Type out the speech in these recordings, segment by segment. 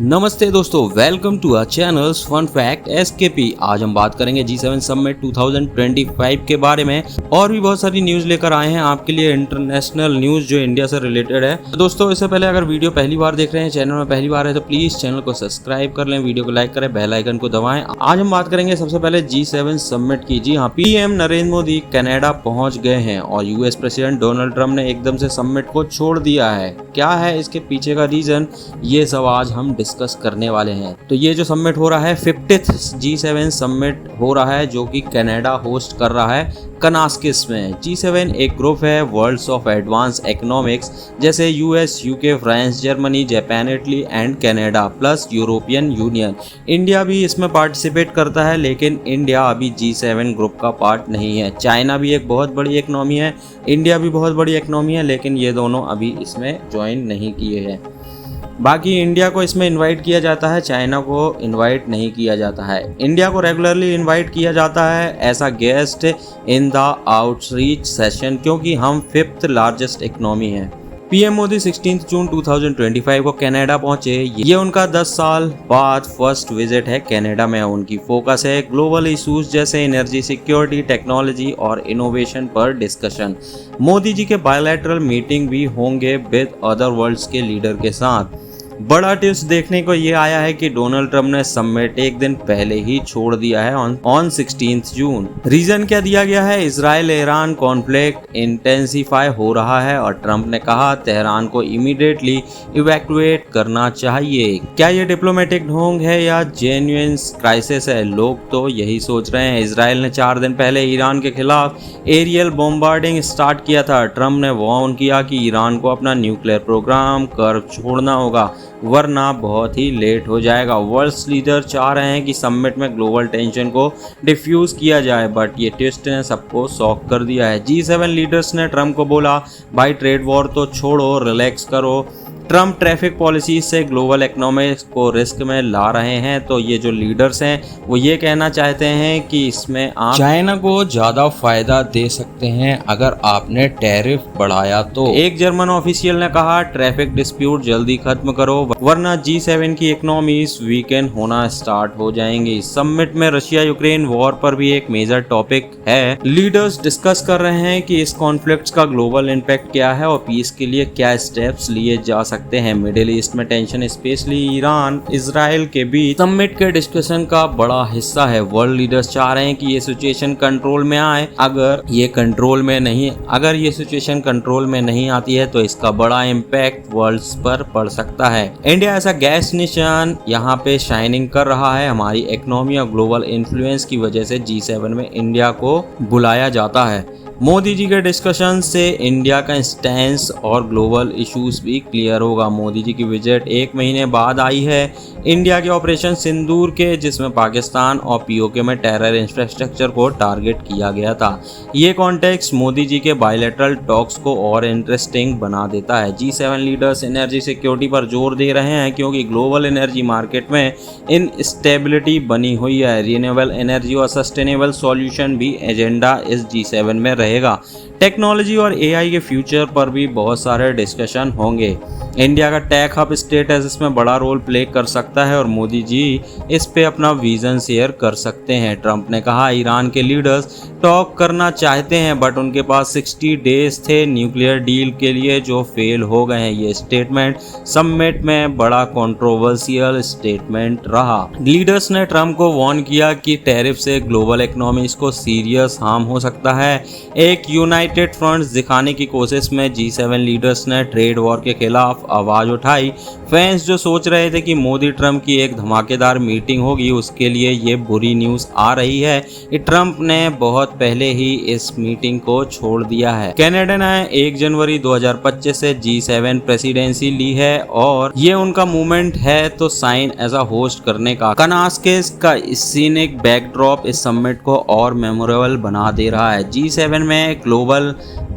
नमस्ते दोस्तों, welcome to our channel fun fact SKP. आज हम बात करेंगे G7 समिट 2025 के बारे में और भी बहुत सारी न्यूज़ लेकर आए हैं आपके लिए, इंटरनेशनल न्यूज़ जो इंडिया से रिलेटेड है। तो दोस्तों, इससे पहले अगर वीडियो पहली बार देख रहे हैं, चैनल में पहली बार है, तो प्लीज़ चैनल को सब्सक्राइब कर लें, वीडियो को लाइक करें, बेल आइकन को दबाएं। आज हम बात करेंगे सबसे पहले G7 समिट की। जी हाँ, पीएम नरेंद्र मोदी कनाडा पहुंच गए हैं और यूएस प्रेसिडेंट डोनाल्ड ट्रंप ने एकदम से समिट को छोड़ दिया है। क्या है इसके पीछे का रीजन, ये सब आज हम डिस्कस करने वाले हैं। तो ये जो समिट हो रहा है 50th G7 समिट हो रहा है, जो कि कनाडा होस्ट कर रहा है कनास्किस में। G7 एक ग्रुप है वर्ल्ड्स ऑफ एडवांस इकोनॉमिक्स, जैसे US, UK, France, Germany, Japan, Italy and Canada plus European union. India भी इसमें पार्टिसिपेट करता है, लेकिन इंडिया अभी G7 ग्रुप का पार्ट नहीं है। चाइना भी एक बहुत बड़ी इकोनॉमी है, इंडिया भी बहुत बड़ी इकोनॉमी है, लेकिन ये दोनों अभी इसमें ज्वाइन नहीं किए हैं। बाकी इंडिया को इसमें इनवाइट किया जाता है, चाइना को इनवाइट नहीं किया जाता है। इंडिया को रेगुलरली इनवाइट किया जाता है as a guest in the outreach session, क्योंकि हम 5th लार्जेस्ट इकोनॉमी हैं। पीएम मोदी 16 जून 2025 को कनाडा पहुंचे। ये उनका 10 साल बाद फर्स्ट विजिट है कनाडा में। उनकी फोकस है ग्लोबल इशूज जैसे एनर्जी सिक्योरिटी, टेक्नोलॉजी और इनोवेशन पर डिस्कशन। मोदी जी के बायलैटरल मीटिंग भी होंगे विद अदर वर्ल्ड्स के लीडर के साथ। बड़ा ट्विस्ट देखने को ये आया है कि डोनाल्ड ट्रंप ने समिट एक दिन पहले ही छोड़ दिया है ऑन 16 जून। रीजन क्या दिया गया है, इजराइल ईरान कॉन्फ्लिक्ट इंटेंसिफाई हो रहा है और ट्रंप ने कहा तेहरान को इमीडिएटली इवैक्यूएट करना चाहिए। क्या ये डिप्लोमेटिक ढोंग है या जेन्युइन क्राइसिस है? लोग तो यही सोच रहे हैं। इजराइल ने 4 दिन पहले ईरान के खिलाफ एरियल बॉम्बार्डिंग स्टार्ट किया था। ट्रंप ने वार्न किया कि ईरान को अपना न्यूक्लियर प्रोग्राम कर छोड़ना होगा, वरना बहुत ही लेट हो जाएगा। वर्ल्ड लीडर चाह रहे हैं कि समिट में ग्लोबल टेंशन को डिफ्यूज किया जाए, बट ये ट्विस्ट ने सबको शॉक कर दिया है। G7 लीडर्स ने ट्रंप को बोला, भाई ट्रेड वॉर तो छोड़ो, रिलैक्स करो। ट्रंप ट्रैफिक पॉलिसी से ग्लोबल इकोनॉमिक्स को रिस्क में ला रहे हैं। तो ये जो लीडर्स हैं वो ये कहना चाहते हैं कि इसमें आप चाइना को ज्यादा फायदा दे सकते हैं अगर आपने टैरिफ बढ़ाया तो। एक जर्मन ऑफिशियल ने कहा ट्रैफिक डिस्प्यूट जल्दी खत्म करो, वरना G7 की इकोनॉमीज वीकेंड होना स्टार्ट हो जाएंगी। समिट में रशिया यूक्रेन वॉर पर भी एक मेजर टॉपिक है। लीडर्स डिस्कस कर रहे हैं कि इस कॉन्फ्लिक्ट का ग्लोबल इम्पैक्ट क्या है और पीस के लिए क्या स्टेप्स लिए जा सकते हैं। मिडिल ईस्ट में टेंशन स्पेशली ईरान इजराइल के बीच समिट के डिस्कशन का बड़ा हिस्सा है। वर्ल्ड लीडर्स चाह रहे हैं कि ये सिचुएशन कंट्रोल में आए। अगर ये सिचुएशन कंट्रोल में नहीं आती है तो इसका बड़ा इम्पैक्ट वर्ल्ड पर पड़ सकता है। इंडिया ऐसा गैस निशान यहाँ पे शाइनिंग कर रहा है। हमारी इकोनॉमी और ग्लोबल इन्फ्लुएंस की वजह से G7 में इंडिया को बुलाया जाता है। मोदी जी के डिस्कशन से इंडिया का स्टैंस और ग्लोबल इश्यूज भी क्लियर होगा। मोदी जी की विजिट 1 महीने बाद आई है इंडिया के ऑपरेशन सिंदूर के, जिसमें पाकिस्तान और पीओके में टेरर इंफ्रास्ट्रक्चर को टारगेट किया गया था। ये कॉन्टेक्स्ट मोदी जी के बायलैटरल टॉक्स को और इंटरेस्टिंग बना देता है। G7 लीडर्स एनर्जी सिक्योरिटी पर जोर दे रहे हैं, क्योंकि ग्लोबल एनर्जी मार्केट में इनस्टेबिलिटी बनी हुई है। रिन्यूएबल एनर्जी और सस्टेनेबल सॉल्यूशन भी एजेंडा इस G7 में रहेगा। टेक्नोलॉजी और एआई के फ्यूचर पर भी बहुत सारे डिस्कशन होंगे। इंडिया का टेक हब स्टेटस इसमें बड़ा रोल प्ले कर सकता है और मोदी जी इस पे अपना विजन शेयर कर सकते हैं। ट्रंप ने कहा ईरान के लीडर्स टॉक करना चाहते हैं, बट उनके पास 60 डेज थे न्यूक्लियर डील के लिए, जो फेल हो गए हैं। ये स्टेटमेंट समिट में बड़ा कंट्रोवर्शियल स्टेटमेंट रहा। लीडर्स ने ट्रंप को वार्न किया कि टैरिफ से ग्लोबल इकोनॉमीज को सीरियस हार्म हो सकता है। एक यूनाइटेड फ्रंट दिखाने की कोशिश में G7 लीडर्स ने ट्रेड वॉर के खिलाफ आवाज उठाई। फैंस जो सोच रहे थे कि मोदी ट्रंप की एक धमाकेदार मीटिंग होगी, उसके लिए ये बुरी न्यूज आ रही है कि ट्रंप ने बहुत पहले ही इस मीटिंग को छोड़ दिया है। कनाडा ने 1 जनवरी 2025 से G7 प्रेसिडेंसी ली है और ये उनका मूवमेंट है तो साइन एज अ होस्ट करने का। कनास्किस का सीनिक बैकड्रॉप इस समिट को और मेमोरेबल बना दे रहा है। G7 में ग्लोबल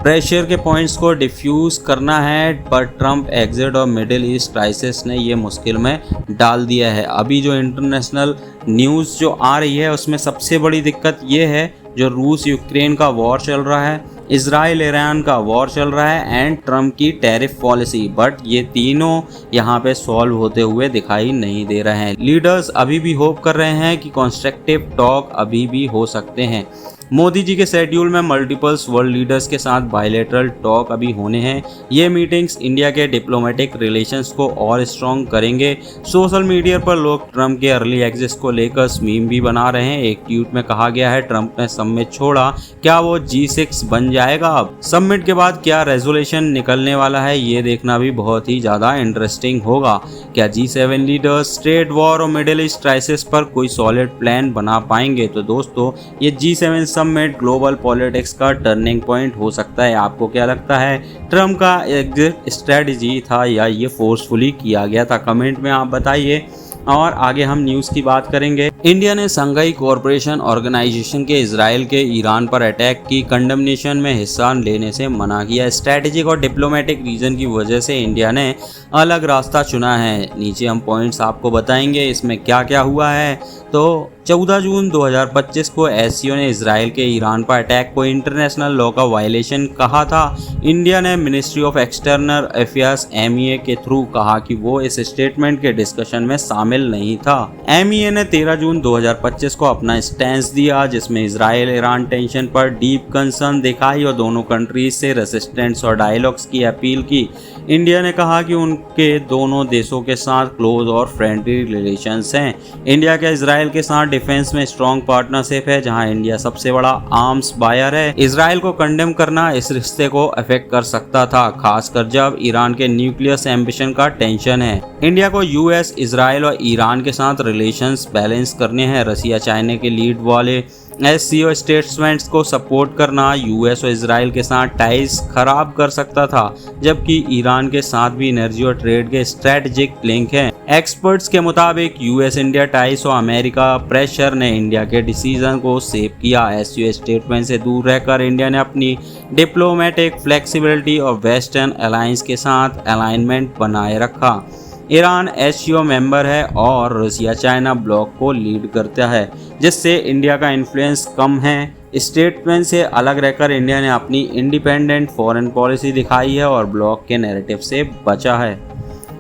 प्रेशर के पॉइंट्स को डिफ्यूज करना है, पर ट्रंप एग्जिट और मिडिल ईस्ट क्राइसिस ने ये मुश्किल में डाल दिया है। अभी जो इंटरनेशनल न्यूज़ जो आ रही है उसमें सबसे बड़ी दिक्कत ये है जो रूस यूक्रेन का वॉर चल रहा है इजराइल ईरान का वॉर चल रहा है एंड ट्रम्प की टैरिफ पॉलिसी, बट ये तीनों यहाँ पे सॉल्व होते हुए दिखाई नहीं दे रहे हैं। लीडर्स अभी भी होप कर रहे हैं कि कंस्ट्रक्टिव टॉक अभी भी हो सकते हैं। मोदी जी के शेड्यूल में मल्टीपल्स वर्ल्ड लीडर्स के साथ बायलैटरल टॉक अभी होने हैं। ये मीटिंग्स इंडिया के डिप्लोमेटिक रिलेशंस को और स्ट्रॉन्ग करेंगे। सोशल मीडिया पर लोग ट्रंप के अर्ली एग्जिट को लेकर मीम भी बना रहे हैं। एक ट्वीट में कहा गया है, ट्रंप ने समिट छोड़ा, क्या वो G6 बन जाएगा? अब समिट के बाद क्या रेजोल्यूशन निकलने वाला है, ये देखना भी बहुत ही ज़्यादा इंटरेस्टिंग होगा। क्या G7 लीडर्स ट्रेड वॉर और मिडिल ईस्ट क्राइसिस पर कोई सॉलिड प्लान बना पाएंगे? तो दोस्तों, ये G7 समिट ग्लोबल पॉलिटिक्स का टर्निंग पॉइंट हो सकता है। आपको क्या लगता है, ट्रम्प का एग्जिट स्ट्रेटजी था या ये फोर्सफुली किया गया था? कमेंट में आप बताइए। और आगे हम न्यूज़ की बात करेंगे। इंडिया ने संघाई कोऑपरेशन ऑर्गेनाइजेशन के इजराइल के ईरान पर अटैक की कंडेमनेशन में हिस्सा लेने से मना किया। स्ट्रैटेजिक और डिप्लोमेटिक रीजन की वजह से इंडिया ने अलग रास्ता चुना है। नीचे हम पॉइंट्स आपको बताएंगे इसमें क्या क्या हुआ है। तो 14 जून 2025 को एससीओ ने इजराइल के ईरान पर अटैक को इंटरनेशनल लॉ का वायलेशन कहा था। इंडिया ने ministry of external affairs MEA के थ्रू कहा कि वो इस स्टेटमेंट के डिस्कशन में शामिल नहीं था। MEA ने 13 जून 2025 को अपना स्टैंस दिया, जिसमें इजराइल ईरान टेंशन पर डीप कंसर्न दिखाई और दोनों कंट्रीज से रेसिस्टेंस और डायलॉग्स की अपील की। इंडिया ने कहा कि उनके दोनों देशों के साथ क्लोज और फ्रेंडली रिलेशंस हैं। इंडिया का इजराइल के साथ डिफेंस में स्ट्रॉन्ग पार्टनरशिप है, जहां इंडिया सबसे बड़ा आर्म्स बायर है। इजराइल को कंडेम करना इस रिश्ते को अफेक्ट कर सकता था, खासकर जब ईरान के न्यूक्लियर एम्बिशन का टेंशन है। इंडिया को US, इजराइल और ईरान के साथ रिलेशंस बैलेंस करने हैं। रसिया चाइना के लीड वाले SCO स्टेटमेंट्स को सपोर्ट करना US और इजराइल के साथ टाइज खराब कर सकता था, जबकि ईरान के साथ भी एनर्जी और ट्रेड के स्ट्रेटेजिक लिंक हैं। एक्सपर्ट्स के मुताबिक US इंडिया टाइज और अमेरिका प्रेशर ने इंडिया के डिसीजन को शेप किया। SCO स्टेटमेंट से दूर रहकर इंडिया ने अपनी डिप्लोमेटिक फ्लेक्सिबिलिटी और वेस्टर्न अलायंस के साथ अलाइनमेंट बनाए रखा। ईरान SCO मेंबर है और रसिया चाइना ब्लॉक को लीड करता है, जिससे इंडिया का इन्फ्लुएंस कम है। स्टेटमेंट से अलग रहकर इंडिया ने अपनी इंडिपेंडेंट फॉरेन पॉलिसी दिखाई है और ब्लॉक के नैरेटिव से बचा है।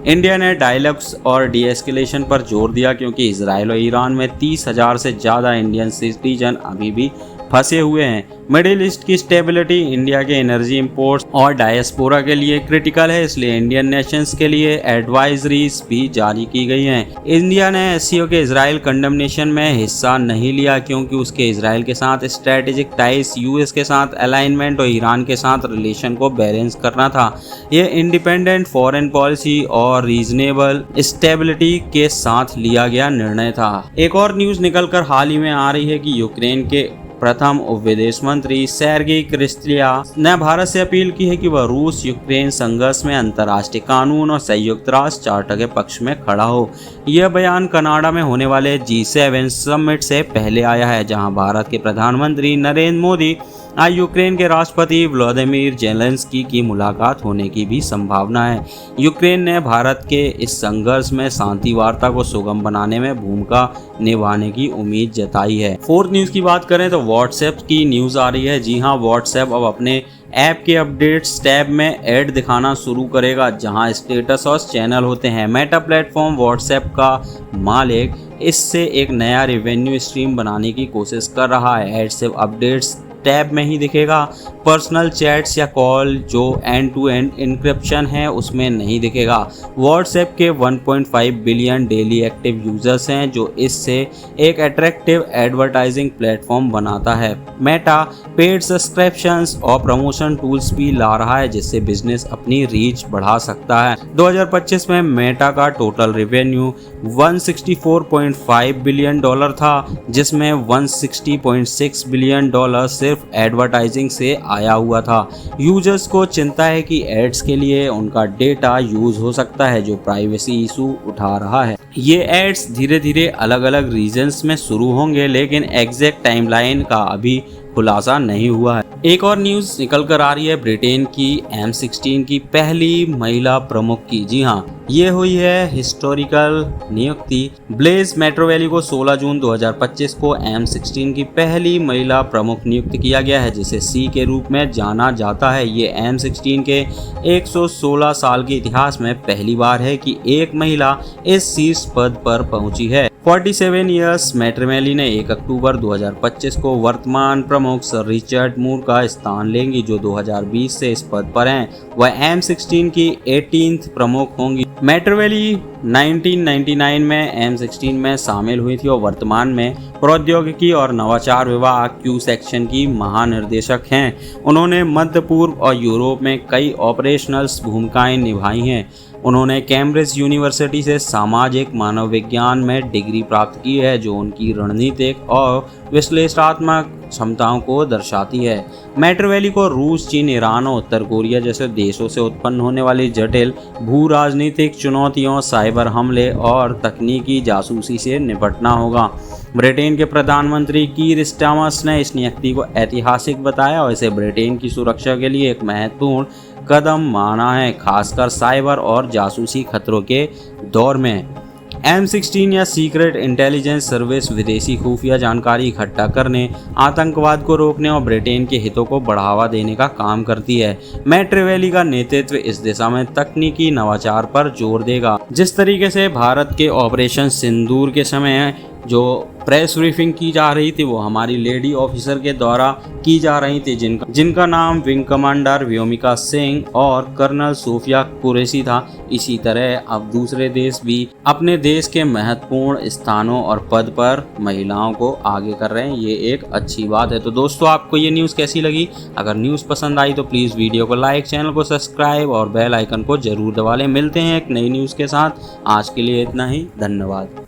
इंडिया ने डायलॉग्स और डीएस्केलेशन पर जोर दिया, क्योंकि इजराइल और ईरान में 30,000 से ज़्यादा इंडियन सिटीजन अभी भी फंसे हुए हैं। मिडिल ईस्ट की स्टेबिलिटी इंडिया के एनर्जी इंपोर्ट्स और डायस्पोरा के लिए क्रिटिकल है, इसलिए इंडियन नेशंस के लिए एडवाइजरीज भी जारी की गई हैं। इंडिया ने SCO के इजराइल कंडेमनेशन में हिस्सा नहीं लिया, क्योंकि उसके इजराइल के साथ स्ट्रेटेजिक टाइज, US के साथ अलाइनमेंट और ईरान के साथ रिलेशन को बैलेंस करना था। यह इंडिपेंडेंट फॉरेन पॉलिसी और रीजनेबल स्टेबिलिटी के साथ लिया गया निर्णय था। एक और न्यूज़ निकलकर हाल ही में आ रही है कि यूक्रेन के प्रथम विदेश मंत्री सेर्गी क्रिस्लिया ने भारत से अपील की है कि वह रूस यूक्रेन संघर्ष में अंतर्राष्ट्रीय कानून और संयुक्त राष्ट्र चार्टर के पक्ष में खड़ा हो। यह बयान कनाडा में होने वाले G7 समिट से पहले आया है, जहां भारत के प्रधानमंत्री नरेंद्र मोदी आज यूक्रेन के राष्ट्रपति व्लादिमीर जेलेंस्की की मुलाकात होने की भी संभावना है। यूक्रेन ने भारत के इस संघर्ष में शांति वार्ता को सुगम बनाने में भूमिका निभाने की उम्मीद जताई है। फोर्थ न्यूज़ की बात करें तो व्हाट्सएप की न्यूज़ आ रही है। जी हां, व्हाट्सएप अब अपने ऐप के अपडेट्स टैब में ऐड दिखाना शुरू करेगा, जहां स्टेटस और चैनल होते हैं। मेटा प्लेटफॉर्म व्हाट्सएप का मालिक इससे एक नया रेवेन्यू स्ट्रीम बनाने की कोशिश कर रहा है। ऐड सिर्फ अपडेट्स टैब में ही दिखेगा। पर्सनल चैट्स या कॉल जो एंड टू एंड इंक्रिप्शन है उसमें नहीं दिखेगा। व्हाट्सएप के 1.5 बिलियन डेली एक्टिव यूजर्स हैं, जो इससे एक अट्रैक्टिव एडवर्टाइजिंग प्लेटफॉर्म बनाता है। मेटा पेड सब्सक्रिप्शंस और प्रमोशन टूल्स भी ला रहा है, जिससे बिजनेस अपनी रीच बढ़ा सकता है। 2025 में मेटा का टोटल रेवेन्यू $164.5 बिलियन था, जिसमें $160.6 बिलियन सिर्फ एडवर्टाइजिंग से आया हुआ था। यूजर्स को चिंता है कि एड्स के लिए उनका डेटा यूज हो सकता है, जो प्राइवेसी इशू उठा रहा है। ये एड्स धीरे धीरे अलग अलग रीजन्स में शुरू होंगे, लेकिन एग्जैक्ट टाइमलाइन का अभी खुलासा नहीं हुआ है। एक और न्यूज़ निकल कर आ रही है ब्रिटेन की M16 की पहली महिला प्रमुख की। जी हाँ, ये हुई है हिस्टोरिकल नियुक्ति। ब्लेज मैट्रोवैली को 16 जून 2025 को M16 की पहली महिला प्रमुख नियुक्त किया गया है, जिसे सी के रूप में जाना जाता है। ये M16 के 116 साल के इतिहास में पहली बार है कि एक महिला इस शीर्ष पद पर पहुंची है। 47 ईयर्स मैट्रोवैली ने 1 अक्टूबर 2025 को वर्तमान प्रमुख सर रिचर्ड मूर का स्थान लेंगी, जो 2020 से इस पद पर हैं। वह M16 की 18th प्रमुख होंगी। मैट्रोवैली 1999 में M16 में शामिल हुई थी और वर्तमान में प्रौद्योगिकी और नवाचार विभाग Q सेक्शन की महानिर्देशक हैं। उन्होंने मध्य पूर्व और यूरोप में कई ऑपरेशनल भूमिकाएं निभाई हैं। उन्होंने कैम्ब्रिज यूनिवर्सिटी से सामाजिक मानव विज्ञान में डिग्री प्राप्त की है, जो उनकी रणनीतिक और विश्लेषणात्मक क्षमताओं को दर्शाती है। मैट्रोवैली को रूस, चीन, ईरान और उत्तर कोरिया जैसे देशों से उत्पन्न होने वाली जटिल भू राजनीतिक चुनौतियों, साइबर हमले और तकनीकी जासूसी से निपटना होगा। ब्रिटेन के प्रधानमंत्री कीर स्टारमर ने इस नियुक्ति को ऐतिहासिक बताया और इसे ब्रिटेन की सुरक्षा के लिए एक महत्वपूर्ण कदम माना है, खासकर साइबर और जासूसी खतरों के दौर में। M16 या सीक्रेट इंटेलिजेंस सर्विस विदेशी खुफिया जानकारी इकट्ठा करने, आतंकवाद को रोकने और ब्रिटेन के हितों को बढ़ावा देने का काम करती है। मैट्रोवैली का नेतृत्व इस दिशा में तकनीकी नवाचार पर जोर देगा। जिस तरीके से भारत के ऑपरेशन सिंदूर के समय जो प्रेस ब्रीफिंग की जा रही थी, वो हमारी लेडी ऑफिसर के द्वारा की जा रही थी, जिनका नाम विंग कमांडर व्योमिका सिंह और कर्नल सोफिया कुरैशी था। इसी तरह अब दूसरे देश भी अपने देश के महत्वपूर्ण स्थानों और पद पर महिलाओं को आगे कर रहे हैं। ये एक अच्छी बात है। तो दोस्तों, आपको ये न्यूज़ कैसी लगी? अगर न्यूज़ पसंद आई तो प्लीज़ वीडियो को लाइक, चैनल को सब्सक्राइब और बेल आइकन को जरूर दबा लें। मिलते हैं एक नई न्यूज़ के साथ। आज के लिए इतना ही। धन्यवाद।